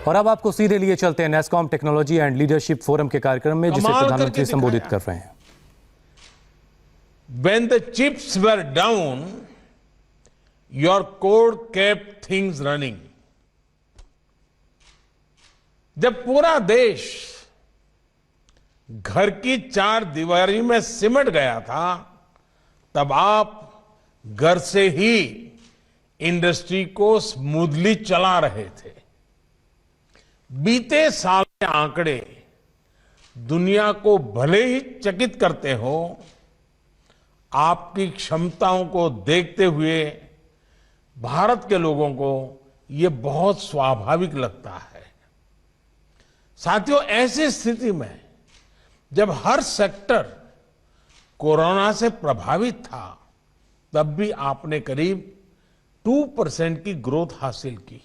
और अब आपको सीधे लिए चलते हैं NASSCOM technology and leadership forum के कार्यक्रम में, जिसे प्रधानमंत्री संबोधित कर रहे हैं। When the chips were down, your code kept things running. जब पूरा देश घर की चार दीवारी में सिमट गया था, तब आप घर से ही इंडस्ट्री को स्मूथली चला रहे थे। बीते साल के आंकड़े दुनिया को भले ही चकित करते हो, आपकी क्षमताओं को देखते हुए भारत के लोगों को ये बहुत स्वाभाविक लगता है। साथियों, ऐसी स्थिति में जब हर सेक्टर कोरोना से प्रभावित था, तब भी आपने करीब 2% की ग्रोथ हासिल की।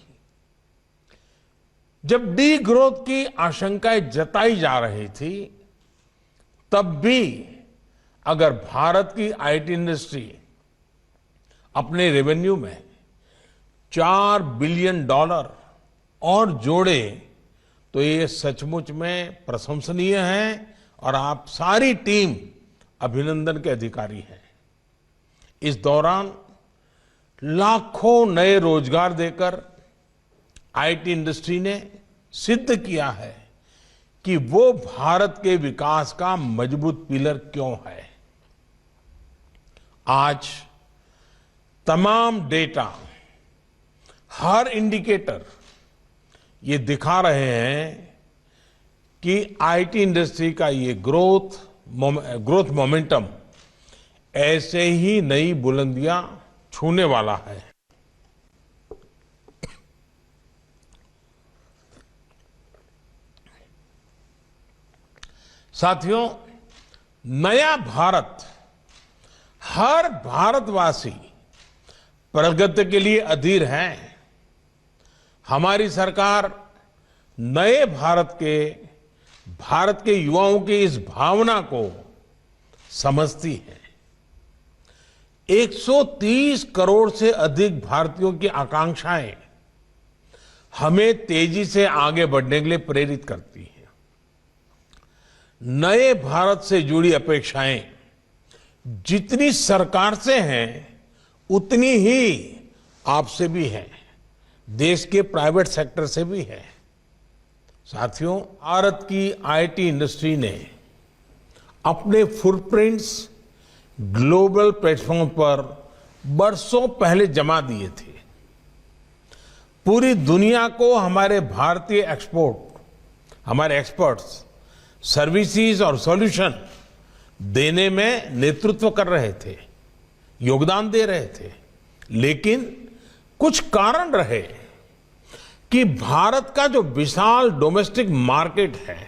जब डी ग्रोथ की आशंकाएं जताई जा रही थी, तब भी अगर भारत की आईटी इंडस्ट्री अपने रेवेन्यू में $4 बिलियन और जोड़े, तो ये सचमुच में प्रशंसनीय है और आप सारी टीम अभिनंदन के अधिकारी हैं। इस दौरान लाखों नए रोजगार देकर आईटी इंडस्ट्री ने सिद्ध किया है कि वो भारत के विकास का मजबूत पिलर क्यों है। आज तमाम डेटा, हर इंडिकेटर ये दिखा रहे हैं कि आईटी इंडस्ट्री का ये ग्रोथ मोमेंटम ऐसे ही नई बुलंदियां छूने वाला है। साथियों, नया भारत, हर भारतवासी प्रगति के लिए अधीर है। हमारी सरकार नए भारत के युवाओं की इस भावना को समझती है। 130 करोड़ से अधिक भारतीयों की आकांक्षाएं हमें तेजी से आगे बढ़ने के लिए प्रेरित करती हैं। नए भारत से जुड़ी अपेक्षाएं जितनी सरकार से हैं, उतनी ही आपसे भी है, देश के प्राइवेट सेक्टर से भी है। साथियों, भारत की आईटी इंडस्ट्री ने अपने फुटप्रिंट्स ग्लोबल प्लेटफॉर्म पर बरसों पहले जमा दिए थे। पूरी दुनिया को हमारे भारतीय हमारे एक्सपर्ट्स सर्विसेज और सॉल्यूशन देने में नेतृत्व कर रहे थे, योगदान दे रहे थे। लेकिन कुछ कारण रहे कि भारत का जो विशाल डोमेस्टिक मार्केट है,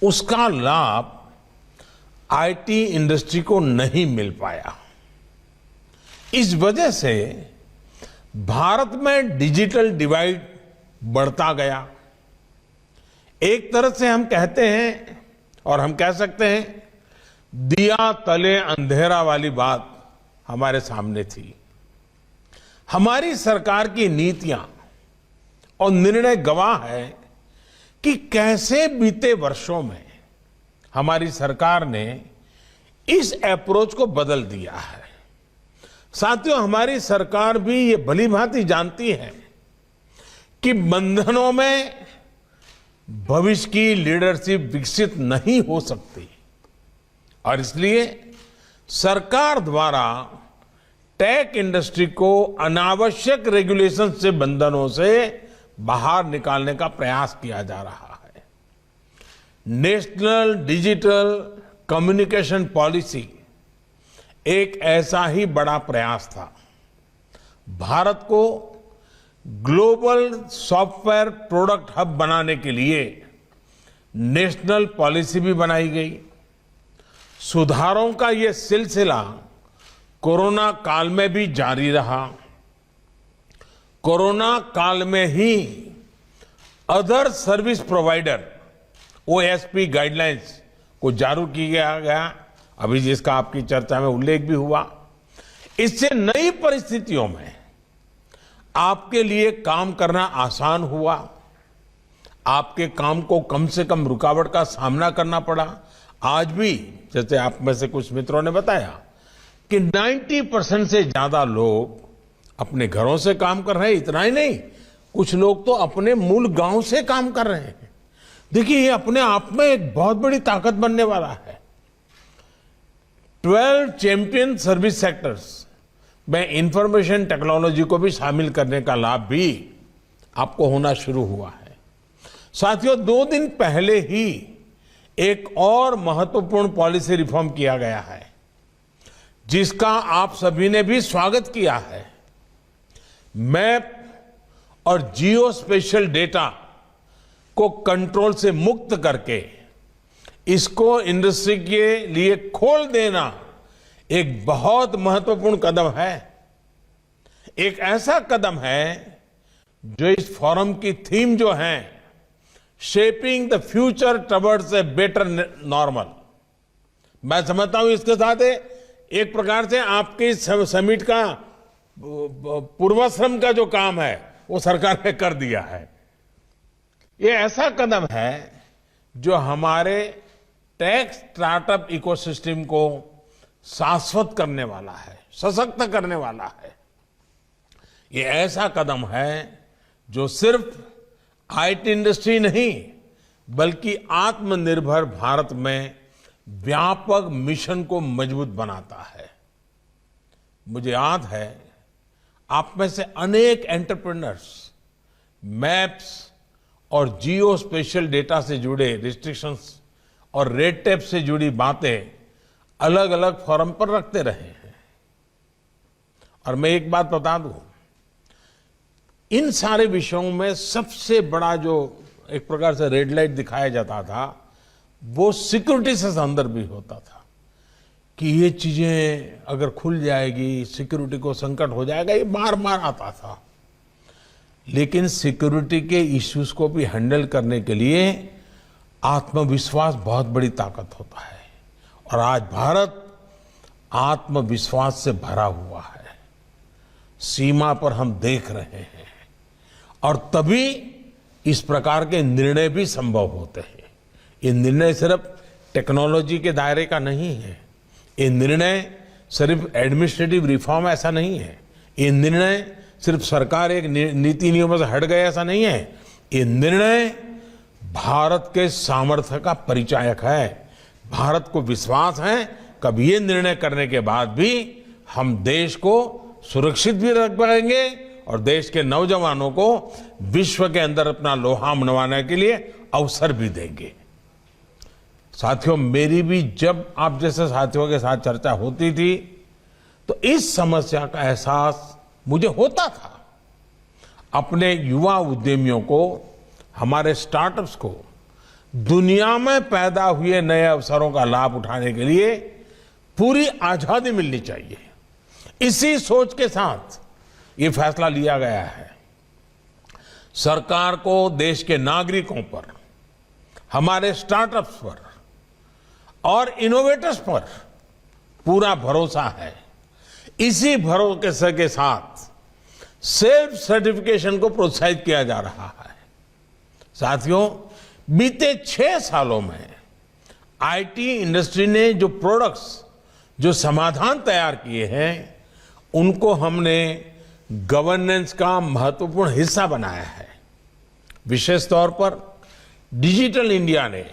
उसका लाभ आईटी इंडस्ट्री को नहीं मिल पाया। इस वजह से भारत में डिजिटल डिवाइड बढ़ता गया। एक तरह से हम कहते हैं, और हम कह सकते हैं, दिया तले अंधेरा वाली बात हमारे सामने थी। हमारी सरकार की नीतियां और निर्णय गवाह है कि कैसे बीते वर्षों में हमारी सरकार ने इस अप्रोच को बदल दिया है। साथियों, हमारी सरकार भी ये भली भांति जानती है कि बंधनों में भविष्य की लीडरशिप विकसित नहीं हो सकती, और इसलिए सरकार द्वारा टेक इंडस्ट्री को अनावश्यक रेगुलेशन से, बंधनों से बाहर निकालने का प्रयास किया जा रहा है। नेशनल डिजिटल कम्युनिकेशन पॉलिसी एक ऐसा ही बड़ा प्रयास था। भारत को ग्लोबल सॉफ्टवेयर प्रोडक्ट हब बनाने के लिए नेशनल पॉलिसी भी बनाई गई। सुधारों का ये सिलसिला कोरोना काल में भी जारी रहा। कोरोना काल में ही other service provider OSP guidelines को जारी किया गया, अभी जिसका आपकी चर्चा में उल्लेख भी हुआ। इससे नई परिस्थितियों में आपके लिए काम करना आसान हुआ। आपके काम को कम से कम रुकावट का सामना करना पड़ा। आज भी जैसे आप में से कुछ मित्रों ने बताया कि 90% से ज्यादा लोग अपने घरों से काम कर रहे हैं। इतना ही नहीं, कुछ लोग तो अपने मूल गांव से काम कर रहे हैं। देखिए, ये अपने आप में एक बहुत बड़ी ताकत बनने वाला है। 12 चैंपियन सर्विस सेक्टर्स में इंफॉर्मेशन टेक्नोलॉजी को भी शामिल करने का लाभ भी आपको होना शुरू हुआ है। साथियों, 2 दिन पहले ही एक और महत्वपूर्ण पॉलिसी रिफॉर्म किया गया है, जिसका आप सभी ने भी स्वागत किया है। मैप और जियो स्पेशल डेटा को कंट्रोल से मुक्त करके इसको इंडस्ट्री के लिए खोल देना एक बहुत महत्वपूर्ण कदम है। एक ऐसा कदम है जो इस फोरम की थीम जो है, shaping the future towards a better normal, मैं समझता हूं इसके साथ एक प्रकार से आपके समिट का पूर्वाश्रम का जो काम है वो सरकार ने कर दिया है। ये ऐसा कदम है जो हमारे टेक स्टार्टअप इकोसिस्टम को शाश्वत करने वाला है, सशक्त करने वाला है। ये ऐसा कदम है जो सिर्फ आईटी इंडस्ट्री नहीं, बल्कि आत्मनिर्भर भारत में व्यापक मिशन को मजबूत बनाता है। मुझे याद है, आप में से अनेक एंटरप्रेन्योर्स मैप्स और जियो स्पेशल डेटा से जुड़े रिस्ट्रिक्शंस और रेड टेप से जुड़ी बातें अलग अलग फोरम पर रखते रहे हैं। और मैं एक बात बता दूं, इन सारे विषयों में सबसे बड़ा जो एक प्रकार से रेड लाइट दिखाया जाता था, वो सिक्योरिटी से संदर्भ भी होता था कि ये चीजें अगर खुल जाएगी, सिक्योरिटी को संकट हो जाएगा, ये बार बार आता था। लेकिन सिक्योरिटी के इश्यूज को भी हैंडल करने के लिए आत्मविश्वास बहुत बड़ी ताकत होता है। और आज भारत आत्मविश्वास से भरा हुआ है। सीमा पर हम देख रहे हैं, और तभी इस प्रकार के निर्णय भी संभव होते हैं। ये निर्णय सिर्फ टेक्नोलॉजी के दायरे का नहीं है। ये निर्णय सिर्फ एडमिनिस्ट्रेटिव रिफॉर्म ऐसा नहीं है। ये निर्णय सिर्फ सरकार एक नीति नियमों से हट गए ऐसा नहीं है। ये निर्णय भारत के सामर्थ्य का परिचायक है। भारत को विश्वास है कभी ये निर्णय करने के बाद भी हम देश को सुरक्षित भी रख पाएंगे और देश के नौजवानों को विश्व के अंदर अपना लोहा मनवाने के लिए अवसर भी देंगे। साथियों, मेरी भी जब आप जैसे साथियों के साथ चर्चा होती थी तो इस समस्या का एहसास मुझे होता था। अपने युवा उद्यमियों को, हमारे स्टार्टअप्स को दुनिया में पैदा हुए नए अवसरों का लाभ उठाने के लिए पूरी आजादी मिलनी चाहिए। इसी सोच के साथ ये फैसला लिया गया है। सरकार को देश के नागरिकों पर, हमारे स्टार्टअप्स पर और इनोवेटर्स पर पूरा भरोसा है। इसी भरोसे के साथ सेल्फ सर्टिफिकेशन को प्रोत्साहित किया जा रहा है। साथियों, बीते 6 सालों में आईटी इंडस्ट्री ने जो प्रोडक्ट्स, जो समाधान तैयार किए हैं, उनको हमने गवर्नेंस का महत्वपूर्ण हिस्सा बनाया है। विशेष तौर पर डिजिटल इंडिया ने,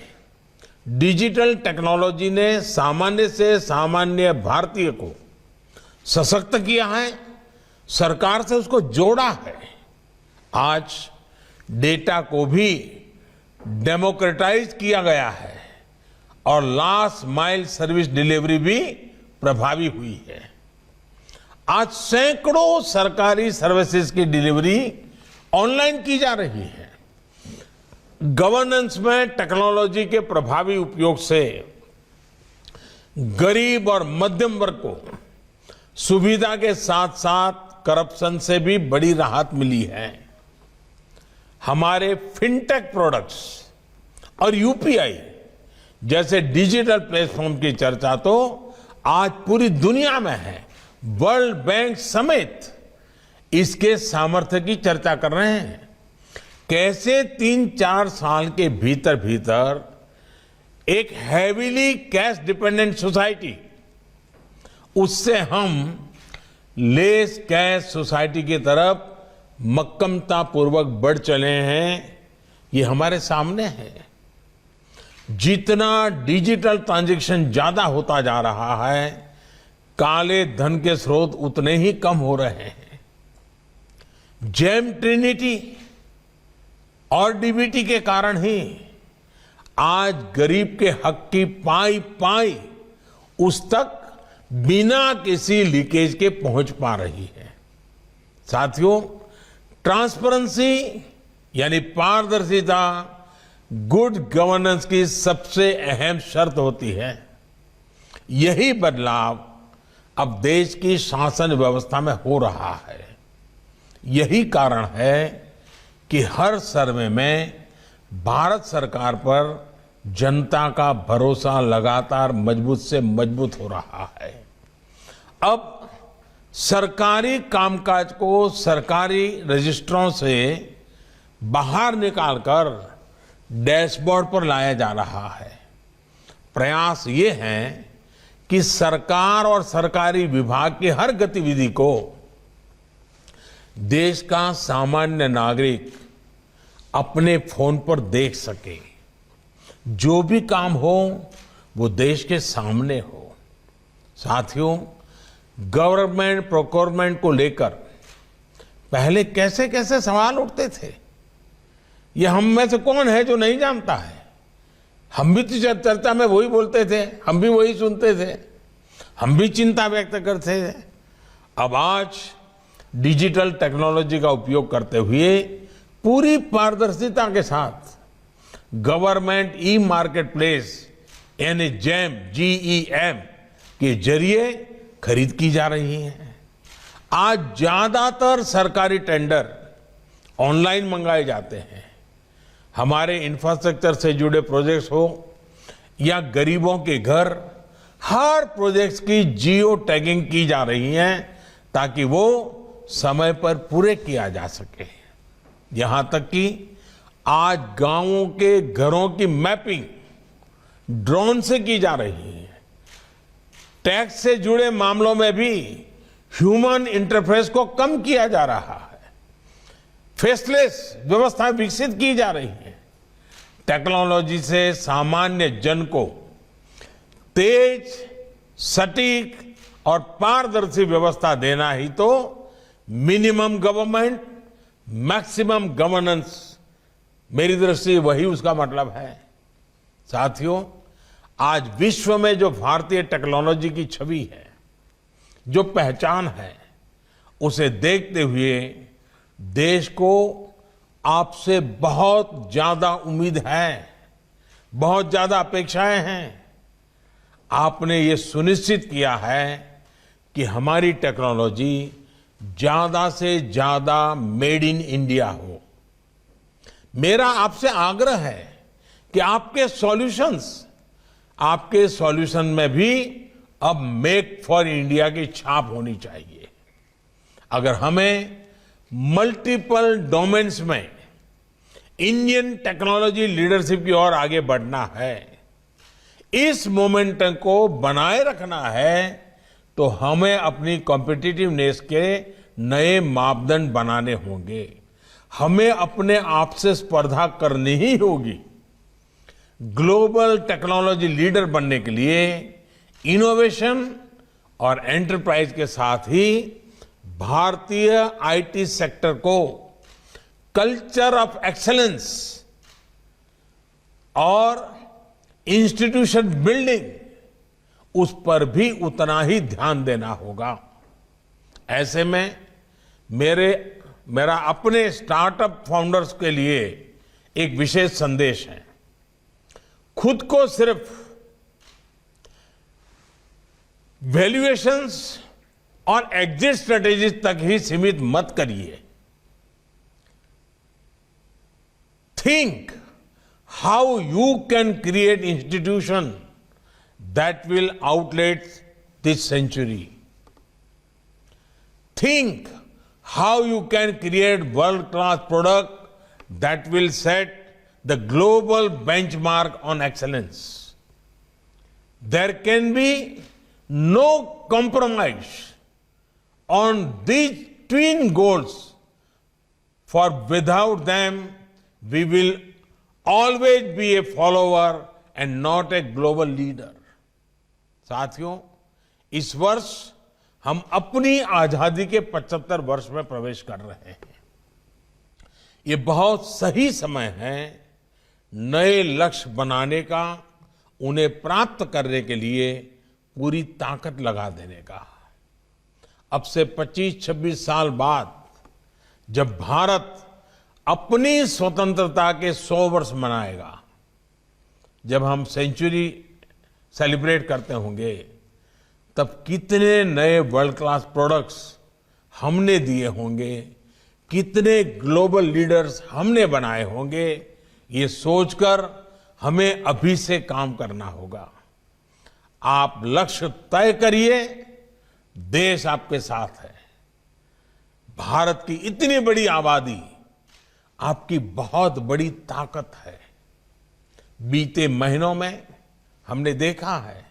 डिजिटल टेक्नोलॉजी ने सामान्य से सामान्य भारतीय को सशक्त किया है, सरकार से उसको जोड़ा है। आज डेटा को भी डेमोक्रेटाइज किया गया है और लास्ट माइल सर्विस डिलीवरी भी प्रभावी हुई है। आज सैकड़ों सरकारी सर्विसेज की डिलीवरी ऑनलाइन की जा रही है। गवर्नेंस में टेक्नोलॉजी के प्रभावी उपयोग से गरीब और मध्यम वर्ग को सुविधा के साथ साथ करप्शन से भी बड़ी राहत मिली है। हमारे फिनटेक प्रोडक्ट्स और यूपीआई जैसे डिजिटल प्लेटफॉर्म की चर्चा तो आज पूरी दुनिया में है। वर्ल्ड बैंक समेत इसके सामर्थ्य की चर्चा कर रहे हैं। कैसे 3-4 साल के भीतर भीतर एक हैवीली कैश डिपेंडेंट सोसाइटी, उससे हम लेस कैश सोसाइटी की तरफ मक्कमता पूर्वक बढ़ चले हैं, ये हमारे सामने है। जितना डिजिटल ट्रांजैक्शन ज्यादा होता जा रहा है, काले धन के स्रोत उतने ही कम हो रहे हैं। जेम ट्रिनिटी और डीबीटी के कारण ही आज गरीब के हक की पाई पाई उस तक बिना किसी लीकेज के पहुंच पा रही है। साथियों, ट्रांसपेरेंसी यानी पारदर्शिता गुड गवर्नेंस की सबसे अहम शर्त होती है। यही बदलाव अब देश की शासन व्यवस्था में हो रहा है। यही कारण है कि हर सर्वे में भारत सरकार पर जनता का भरोसा लगातार मजबूत से मजबूत हो रहा है। अब सरकारी कामकाज को सरकारी रजिस्ट्रों से बाहर निकालकर डैशबोर्ड पर लाया जा रहा है। प्रयास ये है कि सरकार और सरकारी विभाग की हर गतिविधि को देश का सामान्य नागरिक अपने फोन पर देख सके। जो भी काम हो वो देश के सामने हो। साथियों, गवर्नमेंट प्रोक्योरमेंट को लेकर पहले कैसे कैसे सवाल उठते थे, ये हम में से कौन है जो नहीं जानता है। हम भी तो चर्चा में वही बोलते थे, हम भी वही सुनते थे, हम भी चिंता व्यक्त करते थे। अब आज डिजिटल टेक्नोलॉजी का उपयोग करते हुए पूरी पारदर्शिता के साथ गवर्नमेंट ई मार्केट प्लेस यानी जेम GEM के जरिए खरीद की जा रही है। आज ज्यादातर सरकारी टेंडर ऑनलाइन मंगाए जाते हैं। हमारे इंफ्रास्ट्रक्चर से जुड़े प्रोजेक्ट्स हो या गरीबों के घर, हर प्रोजेक्ट्स की जियो टैगिंग की जा रही है ताकि वो समय पर पूरे किया जा सके। यहां तक कि आज गांवों के घरों की मैपिंग ड्रोन से की जा रही है। टैक्स से जुड़े मामलों में भी ह्यूमन इंटरफेस को कम किया जा रहा है। फेसलेस व्यवस्था विकसित की जा रही है। टेक्नोलॉजी से सामान्य जन को तेज, सटीक और पारदर्शी व्यवस्था देना ही तो मिनिमम गवर्नमेंट मैक्सिमम गवर्नेंस, मेरी दृष्टि वही उसका मतलब है। साथियों, आज विश्व में जो भारतीय टेक्नोलॉजी की छवि है, जो पहचान है, उसे देखते हुए देश को आपसे बहुत ज्यादा उम्मीद है, बहुत ज्यादा अपेक्षाएं हैं। आपने ये सुनिश्चित किया है कि हमारी टेक्नोलॉजी ज्यादा से ज्यादा मेड इन इंडिया हो। मेरा आपसे आग्रह है कि आपके सॉल्यूशन में भी अब मेक फॉर इंडिया की छाप होनी चाहिए। अगर हमें मल्टीपल डोमेन्स में इंडियन टेक्नोलॉजी लीडरशिप की ओर आगे बढ़ना है, इस मोमेंटम को बनाए रखना है, तो हमें अपनी कॉम्पिटिटिवनेस के नए मापदंड बनाने होंगे। हमें अपने आप से स्पर्धा करनी ही होगी। ग्लोबल टेक्नोलॉजी लीडर बनने के लिए इनोवेशन और एंटरप्राइज के साथ ही भारतीय आईटी सेक्टर को कल्चर ऑफ एक्सेलेंस और इंस्टीट्यूशन बिल्डिंग, उस पर भी उतना ही ध्यान देना होगा। ऐसे में मेरा अपने स्टार्टअप फाउंडर्स के लिए एक विशेष संदेश है। खुद को सिर्फ वैल्यूएशंस और एग्जिट स्ट्रेटेजीज तक ही सीमित मत करिए। Think how you can create institution that will outlive this century. Think how you can create world-class product that will set the global benchmark on excellence. There can be no compromise on these twin goals, for without them we will always be a follower and not a global leader. साथियों, इस वर्ष हम अपनी आजादी के 75 वर्ष में प्रवेश कर रहे हैं। ये बहुत सही समय है नए लक्ष्य बनाने का, उन्हें प्राप्त करने के लिए पूरी ताकत लगा देने का। अब से 25-26 साल बाद जब भारत अपनी स्वतंत्रता के 100 वर्ष मनाएगा, जब हम सेंचुरी सेलिब्रेट करते होंगे, तब कितने नए वर्ल्ड क्लास प्रोडक्ट्स हमने दिए होंगे, कितने ग्लोबल लीडर्स हमने बनाए होंगे, ये सोचकर हमें अभी से काम करना होगा। आप लक्ष्य तय करिए, देश आपके साथ है। भारत की इतनी बड़ी आबादी आपकी बहुत बड़ी ताकत है। बीते महीनों में हमने देखा है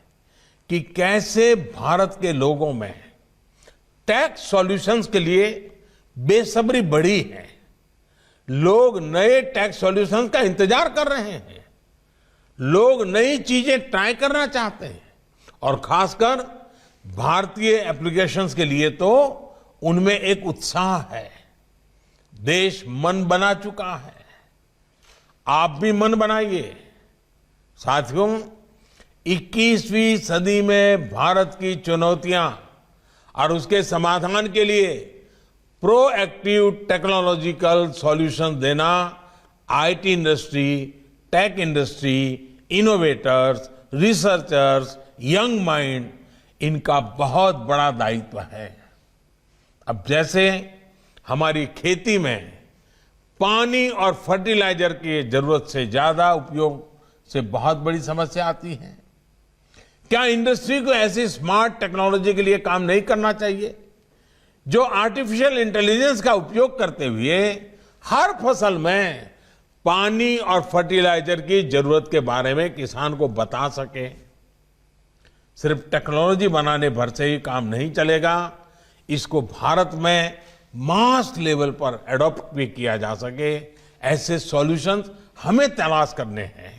कि कैसे भारत के लोगों में टैक्स सॉल्यूशंस के लिए बेसब्री बढ़ी है। लोग नए टैक्स सॉल्यूशंस का इंतजार कर रहे हैं। लोग नई चीजें ट्राई करना चाहते हैं और खासकर भारतीय एप्लीकेशंस के लिए तो उनमें एक उत्साह है। देश मन बना चुका है, आप भी मन बनाइए। साथियों, 21वीं सदी में भारत की चुनौतियां और उसके समाधान के लिए प्रोएक्टिव टेक्नोलॉजिकल सॉल्यूशन देना IT industry, tech industry, innovators, researchers, young mind, इनका बहुत बड़ा दायित्व है। अब जैसे हमारी खेती में पानी और फर्टिलाइजर की जरूरत से ज्यादा उपयोग से बहुत बड़ी समस्या आती है, क्या इंडस्ट्री को ऐसी स्मार्ट टेक्नोलॉजी के लिए काम नहीं करना चाहिए जो आर्टिफिशियल इंटेलिजेंस का उपयोग करते हुए हर फसल में पानी और फर्टिलाइजर की जरूरत के बारे में किसान को बता सके? सिर्फ टेक्नोलॉजी बनाने भर से ही काम नहीं चलेगा, इसको भारत में मास लेवल पर एडॉप्ट भी किया जा सके, ऐसे सॉल्यूशंस हमें तलाश करने हैं।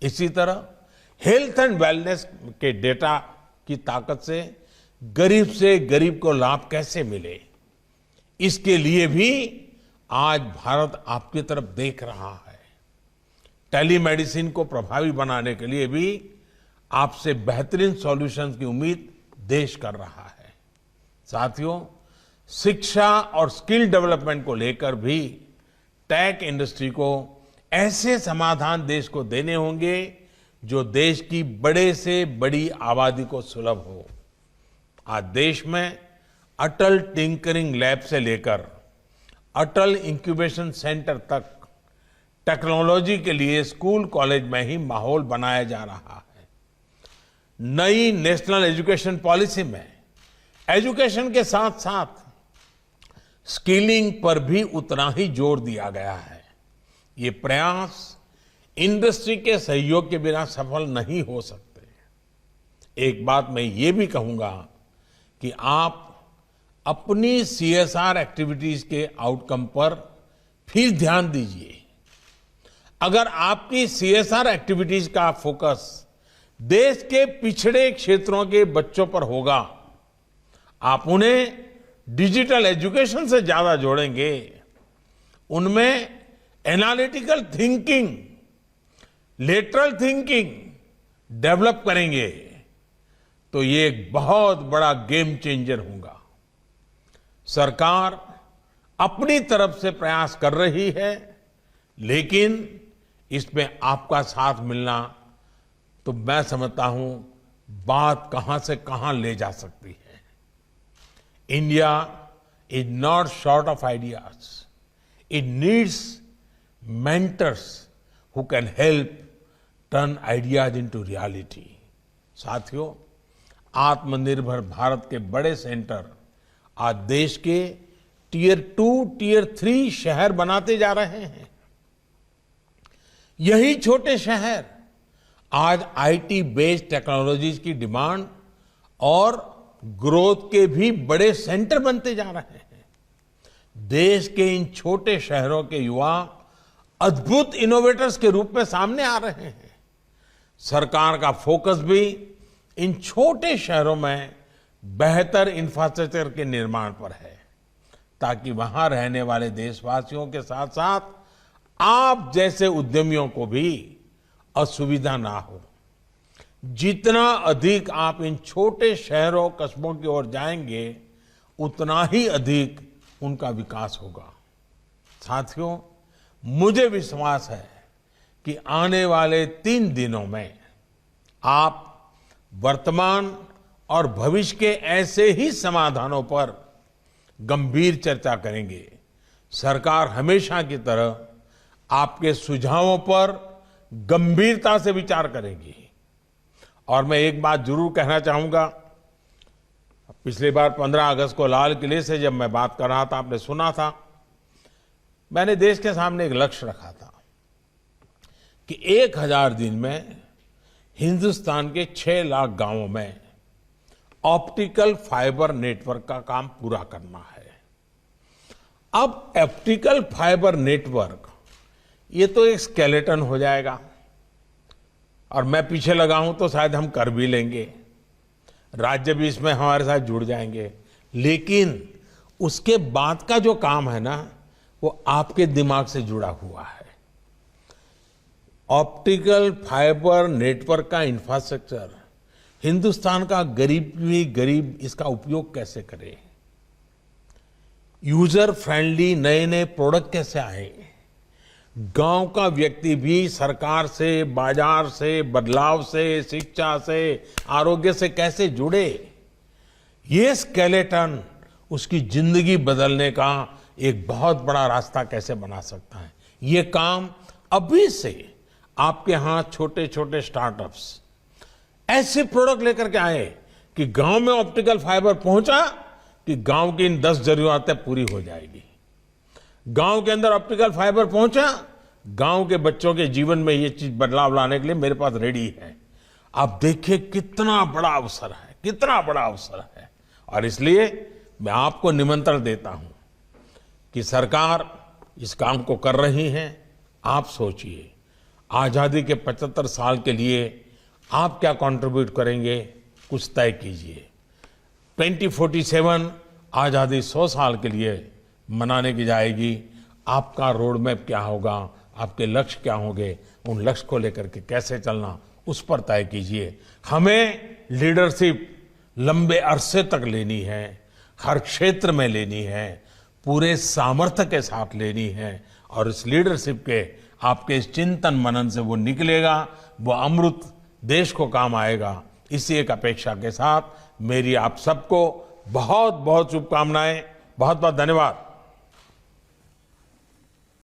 इसी तरह हेल्थ एंड वेलनेस के डेटा की ताकत से गरीब को लाभ कैसे मिले, इसके लिए भी आज भारत आपकी तरफ देख रहा है। टेलीमेडिसिन को प्रभावी बनाने के लिए भी आपसे बेहतरीन सॉल्यूशंस की उम्मीद देश कर रहा है। साथियों, शिक्षा और स्किल डेवलपमेंट को लेकर भी टेक इंडस्ट्री को ऐसे समाधान देश को देने होंगे जो देश की बड़े से बड़ी आबादी को सुलभ हो। आज देश में अटल टिंकरिंग लैब से लेकर अटल इंक्यूबेशन सेंटर तक टेक्नोलॉजी के लिए स्कूल कॉलेज में ही माहौल बनाया जा रहा है। नई नेशनल एजुकेशन पॉलिसी में एजुकेशन के साथ साथ स्किलिंग पर भी उतना ही जोर दिया गया है। ये प्रयास इंडस्ट्री के सहयोग के बिना सफल नहीं हो सकते। एक बात मैं ये भी कहूंगा कि आप अपनी सीएसआर एक्टिविटीज के आउटकम पर फिर ध्यान दीजिए। अगर आपकी सीएसआर एक्टिविटीज का फोकस देश के पिछड़े क्षेत्रों के बच्चों पर होगा, आप उन्हें डिजिटल एजुकेशन से ज्यादा जोड़ेंगे, उनमें analytical thinking, lateral thinking develop करेंगे, तो ये एक बहुत बड़ा गेम चेंजर होगा। सरकार अपनी तरफ से प्रयास कर रही है, लेकिन इसमें आपका साथ मिलना तो मैं समझता हूं बात कहां से कहां ले जा सकती है। India is not short of ideas, it needs mentors who can help turn ideas into reality. साथियों, आत्मनिर्भर भारत के बड़े सेंटर आज देश के टियर 2, टियर 3 शहर बनाते जा रहे हैं। यही छोटे शहर आज आईटी बेस्ड टेक्नोलॉजीज की डिमांड और ग्रोथ के भी बड़े सेंटर बनते जा रहे हैं। देश के इन छोटे शहरों के युवा अद्भुत इनोवेटर्स के रूप में सामने आ रहे हैं। सरकार का फोकस भी इन छोटे शहरों में बेहतर इंफ्रास्ट्रक्चर के निर्माण पर है, ताकि वहां रहने वाले देशवासियों के साथ साथ आप जैसे उद्यमियों को भी असुविधा ना हो। जितना अधिक आप इन छोटे शहरों कस्बों की ओर जाएंगे, उतना ही अधिक उनका विकास होगा। साथियों, मुझे विश्वास है कि आने वाले 3 दिनों में आप वर्तमान और भविष्य के ऐसे ही समाधानों पर गंभीर चर्चा करेंगे। सरकार हमेशा की तरह आपके सुझावों पर गंभीरता से विचार करेगी। और मैं एक बात जरूर कहना चाहूंगा, पिछली बार 15 अगस्त को लाल किले से जब मैं बात कर रहा था, आपने सुना था, मैंने देश के सामने एक लक्ष्य रखा था कि 1000 दिन में हिंदुस्तान के 6 लाख गांवों में ऑप्टिकल फाइबर नेटवर्क का काम पूरा करना है। अब ऑप्टिकल फाइबर नेटवर्क ये तो एक स्केलेटन हो जाएगा और मैं पीछे लगा हूं तो शायद हम कर भी लेंगे, राज्य भी इसमें हमारे साथ जुड़ जाएंगे, लेकिन उसके बाद का जो काम है ना, वो आपके दिमाग से जुड़ा हुआ है। ऑप्टिकल फाइबर नेटवर्क का इंफ्रास्ट्रक्चर हिंदुस्तान का गरीब भी गरीब इसका उपयोग कैसे करे, यूजर फ्रेंडली नए नए प्रोडक्ट कैसे आए, गांव का व्यक्ति भी सरकार से, बाजार से, बदलाव से, शिक्षा से, आरोग्य से कैसे जुड़े, ये स्केलेटन उसकी जिंदगी बदलने का एक बहुत बड़ा रास्ता कैसे बना सकता है। ये काम अभी से आपके यहां छोटे छोटे स्टार्टअप्स ऐसे प्रोडक्ट लेकर के आए कि गांव में ऑप्टिकल फाइबर पहुंचा कि गांव की इन 10 जरूरतें पूरी हो जाएगी। गांव के अंदर ऑप्टिकल फाइबर पहुंचा, गांव के बच्चों के जीवन में ये चीज बदलाव लाने के लिए मेरे पास रेडी है। आप देखिए कितना बड़ा अवसर है, कितना बड़ा अवसर है। और इसलिए मैं आपको निमंत्रण देता हूं कि सरकार इस काम को कर रही है। आप सोचिए, आजादी के 75 साल के लिए आप क्या कंट्रीब्यूट करेंगे, कुछ तय कीजिए। 2047 आजादी 100 साल के लिए मनाने की जाएगी। आपका रोड मैप क्या होगा, आपके लक्ष्य क्या होंगे, उन लक्ष्य को लेकर के कैसे चलना, उस पर तय कीजिए। हमें लीडरशिप लंबे अरसे तक लेनी है, हर क्षेत्र में लेनी है, पूरे सामर्थ्य के साथ लेनी है। और इस लीडरशिप के आपके इस चिंतन मनन से वो निकलेगा, वो अमृत देश को काम आएगा। इसी एक अपेक्षा के साथ मेरी आप सबको बहुत बहुत शुभकामनाएं। बहुत बहुत धन्यवाद।